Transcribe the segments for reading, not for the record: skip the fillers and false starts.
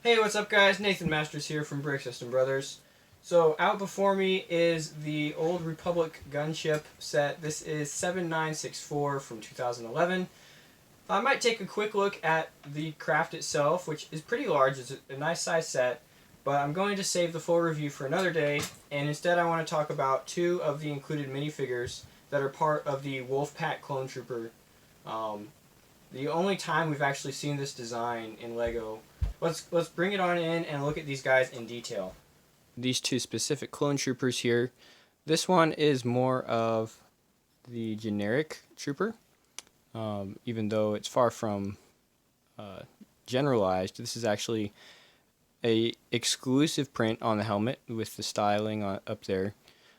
Hey, what's up guys? Nathan Masters here from Brick System Brothers. So out before me is the Old Republic gunship set. This is 7964 from 2011. I might take a quick look at the craft itself, which is pretty large. It's a nice size set, but I'm going to save the full review for another day, and instead I want to talk about two of the included minifigures that are part of the Wolfpack Clone Trooper. The only time we've actually seen this design in LEGO. Let's bring it on in and look at these guys in detail. These two specific clone troopers here. This one is more of the generic trooper, even though it's far from generalized. This is actually a exclusive print on the helmet with the styling up there,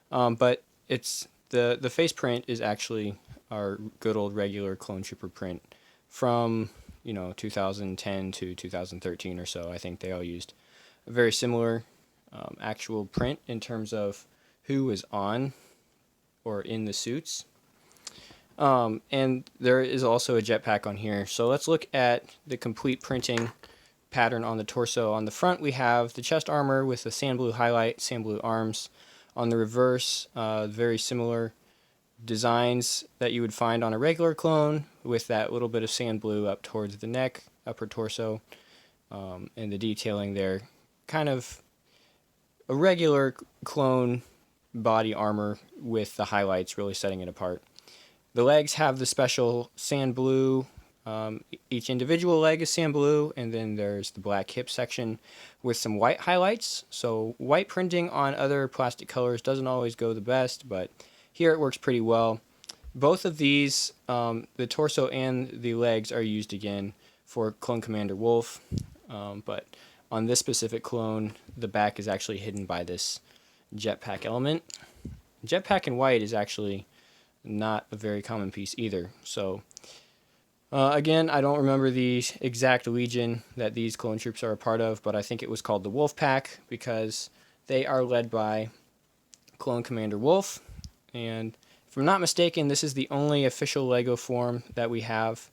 but it's the face print is actually our good old regular clone trooper print from 2010 to 2013 or so. I think they all used a very similar actual print in terms of who was on or in the suits. And there is also a jetpack on here. So let's look at the complete printing pattern on the torso. On the front we have the chest armor with the sand blue highlight, sand blue arms. On the reverse, very similar designs that you would find on a regular clone with that little bit of sand blue up towards the neck, upper torso, and the detailing there. Kind of a regular clone body armor with the highlights really setting it apart. The legs have the special sand blue. Each individual leg is sand blue, and then there's the black hip section with some white highlights. So white printing on other plastic colors doesn't always go the best, but here it works pretty well. Both of these, the torso and the legs, are used again for Clone Commander Wolf, but on this specific clone, the back is actually hidden by this jetpack element. Jetpack in white is actually not a very common piece either. So again, I don't remember the exact legion that these clone troops are a part of, but I think it was called the Wolfpack because they are led by Clone Commander Wolf. And if I'm not mistaken, this is the only official LEGO form that we have.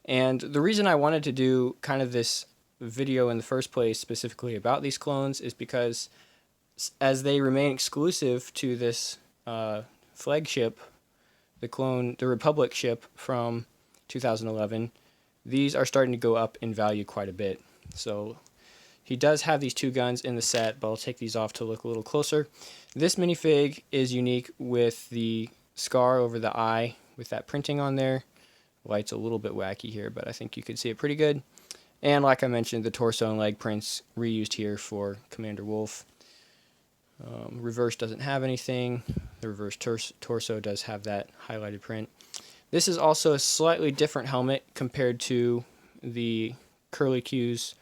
And the reason I wanted to do kind of this video in the first place specifically about these clones is because as they remain exclusive to this flagship, the Republic ship from 2011, these are starting to go up in value quite a bit. So he does have these two guns in the set, but I'll take these off to look a little closer. This minifig is unique with the scar over the eye with that printing on there. Light's a little bit wacky here, but I think you can see it pretty good. And like I mentioned, the torso and leg prints reused here for Commander Wolf. Reverse doesn't have anything. The reverse torso does have that highlighted print. This is also a slightly different helmet compared to the curlicues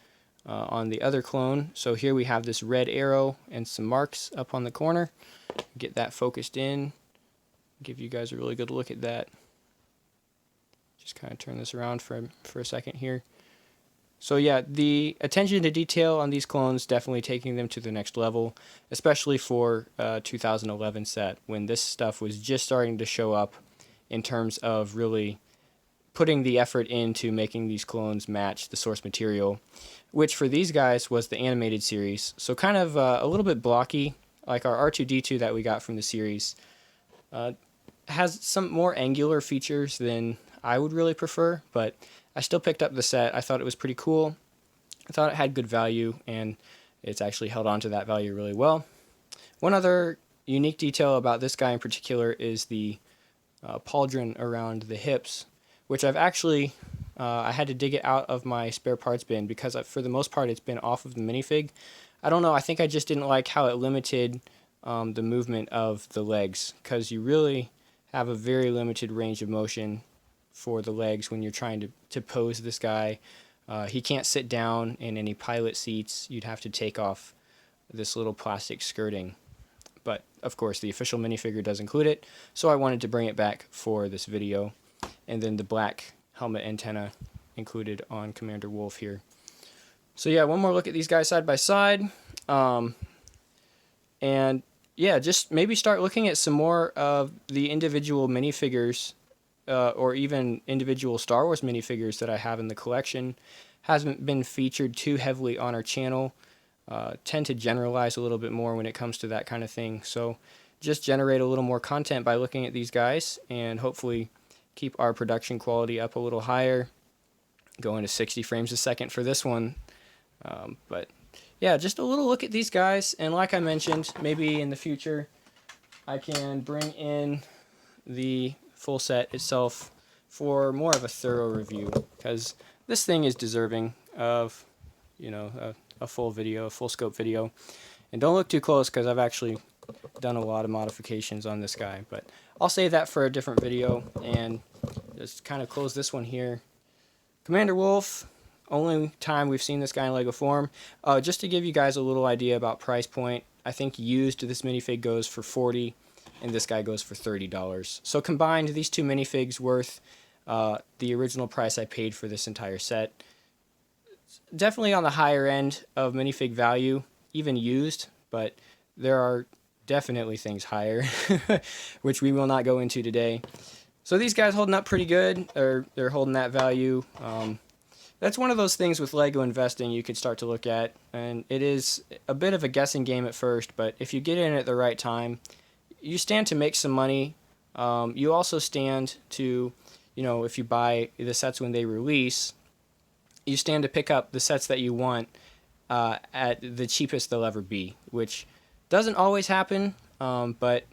on the other clone. So here we have this red arrow and some marks up on the corner. Get that focused in. Give you guys a really good look at that. Just kind of turn this around for a second here. So yeah, the attention to detail on these clones definitely taking them to the next level, especially for 2011 set when this stuff was just starting to show up in terms of really putting the effort into making these clones match the source material, which for these guys was the animated series. So kind of a little bit blocky, like our R2-D2 that we got from the series. Has some more angular features than I would really prefer, but I still picked up the set. I thought it was pretty cool. I thought it had good value, and it's actually held on to that value really well. One other unique detail about this guy in particular is the pauldron around the hips, which I've actually, I had to dig it out of my spare parts bin because for the most part it's been off of the minifig. I don't know, I think I just didn't like how it limited the movement of the legs, because you really have a very limited range of motion for the legs when you're trying to pose this guy. He can't sit down in any pilot seats. You'd have to take off this little plastic skirting. But of course the official minifigure does include it, so I wanted to bring it back for this video. And then the black helmet antenna included on Commander Wolf here. So yeah, one more look at these guys side by side. And yeah, just maybe start looking at some more of the individual minifigures or even individual Star Wars minifigures that I have in the collection. hasn't been featured too heavily on our channel. Tend to generalize a little bit more when it comes to that kind of thing. So just generate a little more content by looking at these guys, and hopefully keep our production quality up a little higher, going to 60 frames a second for this one. But yeah, just a little look at these guys, and like I mentioned, maybe in the future I can bring in the full set itself for more of a thorough review, because this thing is deserving of, you know, a full video, a full scope video. And don't look too close, because I've actually done a lot of modifications on this guy, but I'll save that for a different video. And just kind of close this one here. Commander Wolf, only time we've seen this guy in Lego form. Just to give you guys a little idea about price point, I think used this minifig goes for $40, and this guy goes for $30. So combined, these two minifigs worth the original price I paid for this entire set. It's definitely on the higher end of minifig value, even used, but there are definitely things higher, which we will not go into today. So these guys holding up pretty good, or they're holding that value. That's one of those things with Lego investing you could start to look at, and it is a bit of a guessing game at first, but if you get in at the right time, you stand to make some money. You also stand to, you know, if you buy the sets when they release, you stand to pick up the sets that you want at the cheapest they'll ever be, which doesn't always happen, but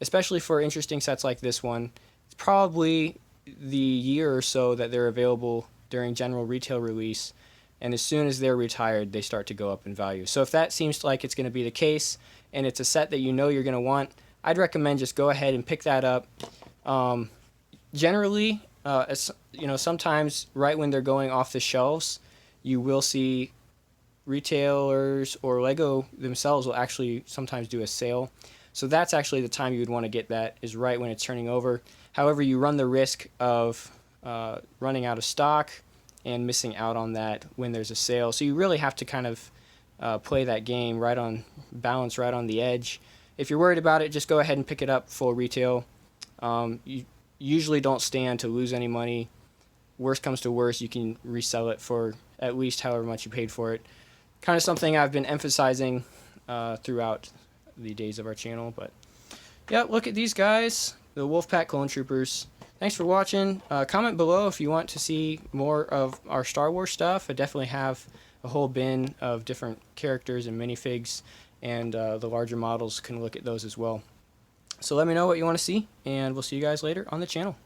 especially for interesting sets like this one, it's probably the year or so that they're available during general retail release, and as soon as they're retired, they start to go up in value. So if that seems like it's going to be the case, and it's a set that you know you're going to want, I'd recommend just go ahead and pick that up. Generally, you know, sometimes right when they're going off the shelves, you will see retailers or Lego themselves will actually sometimes do a sale. So that's actually the time you would want to get that, is right when it's turning over. However, you run the risk of running out of stock and missing out on that when there's a sale. So you really have to kind of play that game right on balance, right on the edge. If you're worried about it, just go ahead and pick it up full retail. You usually don't stand to lose any money. Worst comes to worst, you can resell it for at least however much you paid for it. Kind of something I've been emphasizing throughout the days of our channel. But yeah, look at these guys, the Wolfpack Clone Troopers. Thanks for watching. Comment below if you want to see more of our Star Wars stuff. I definitely have a whole bin of different characters and minifigs, and the larger models can look at those as well. So let me know what you want to see, and we'll see you guys later on the channel.